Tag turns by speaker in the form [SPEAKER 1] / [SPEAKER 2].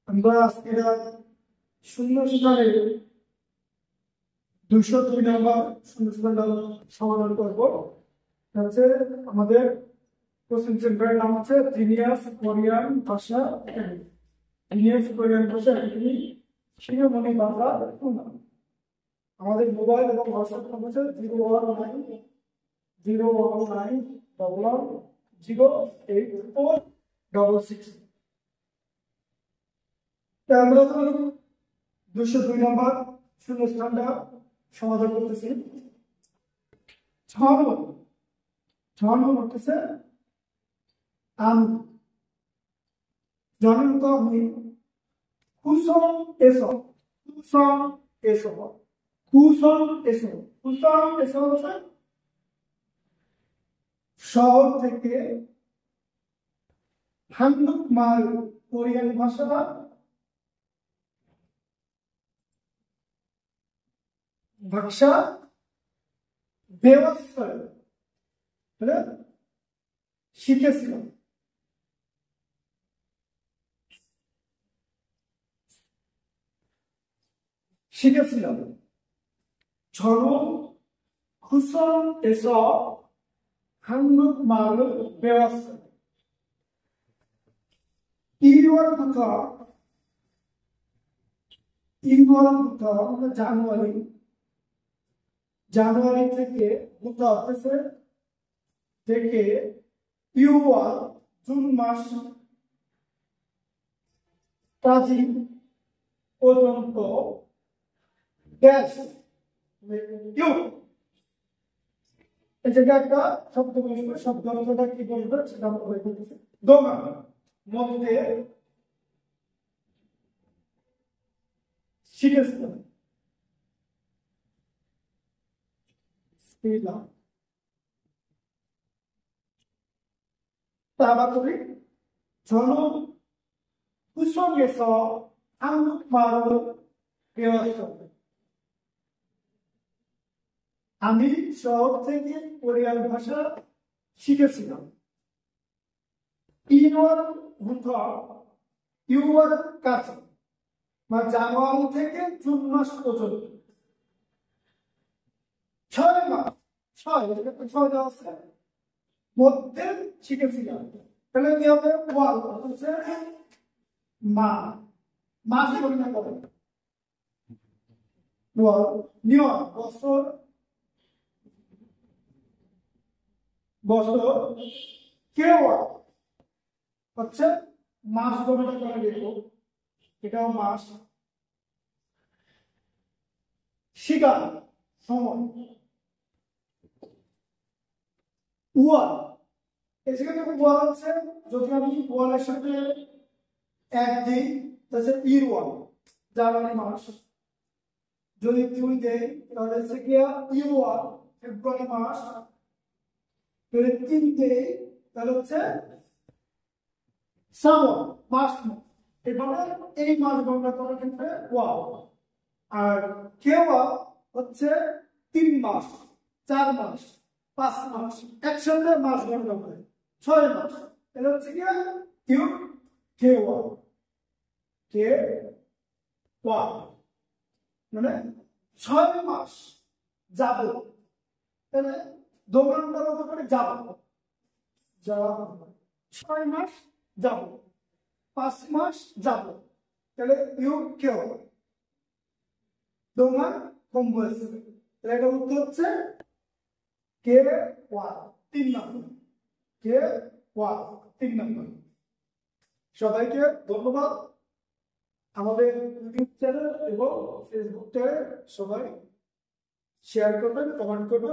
[SPEAKER 1] আমরা আজকে শূন্যস্থানে 202 নম্বর শূন্যস্থানটা সমাধান করব। হচ্ছে আমাদের কোশ্চেন সেন্টারের নাম হচ্ছে জিনিয়াস কোরিয়ান ভাষা একাডেমি। জিনিয়াস কোরিয়ান ভাষা একাডেমি শিরোমণি বাংলা খুলনা। আমাদের মোবাইল এবং হোয়াটসঅ্যাপ নাম্বার হচ্ছে 01901108466। আমরা 202 নম্বর শূন্যস্থানটা সমাধান করতেছি। ছড়ানো করতেছে আমি জনন্ত আমি কুসং এসো হচ্ছে শহর থেকে হানডুক মাল কোরিয়ান ভাষা 배웠어요. 그래? শিখেছিলাম। 저는 구성에서 한국말을 배웠어요. 1월부터 জানুয়ারি থেকে 6월 জুন মাস কাজী পর্যন্ত গ্যাস এই জায়গায় একটা শব্দ বলবে, শব্দ অর্থটা কি বলবে সেটা আমরা বলে দিতেছি। দোকান মধ্যে শিখেছিলাম। 따라가더니 저는 구성에서 한국말을 배웠어요. আমি শহর থেকে কোরিয়ান ভাষা শিখেছিলাম। 6월까지 মানে জানুয়ারি থেকে জুন মাস পর্যন্ত 6 মাস 6 দেওয়া আছে মধ্যে শিখেছিলাম। তাহলে কি হবে? ওয়াল হচ্ছে মাস গণনা করে ওয়াল নিয় বছর কেওয়া হচ্ছে মাস গণনা করে দেখো, এটাও মাস। শিকার সময় ওয়াল এখানে যখন ওয়াল আছে, যদি আমি ওয়ালের সাথে এক দিই তাহলে ওয়াল জানুয়ারি মাস, যদি 2 দেই তাহলে হচ্ছে কি ওয়াল ফেব্রুয়ারি মাস, যদি 3 দেই তাহলে হচ্ছে সামার মার্চ মাস। এভাবে এই মাস গণনা করার ক্ষেত্রে ওয়াল। আর কেওয়া হচ্ছে 3 মাস 4 মাস 5 মাস একসাথে মাস গণনা করে 6 মাস। এটা হচ্ছে কি কেওয়া মানে 6 মাস যাব। তাহলে দোকানটা মতো করে যাব 6 মাস যাব 5 মাস যাব, তাহলে কেওয়া দোকান কম বয়সে। তাহলে এটা উত্তর হচ্ছে কেওয়া 3 নম্বর। সবাইকে ধন্যবাদ। আমাদের ইউটিউব চ্যানেল এবং ফেসবুক চ্যানেল সবাই শেয়ার করবেন, কমেন্ট করবেন।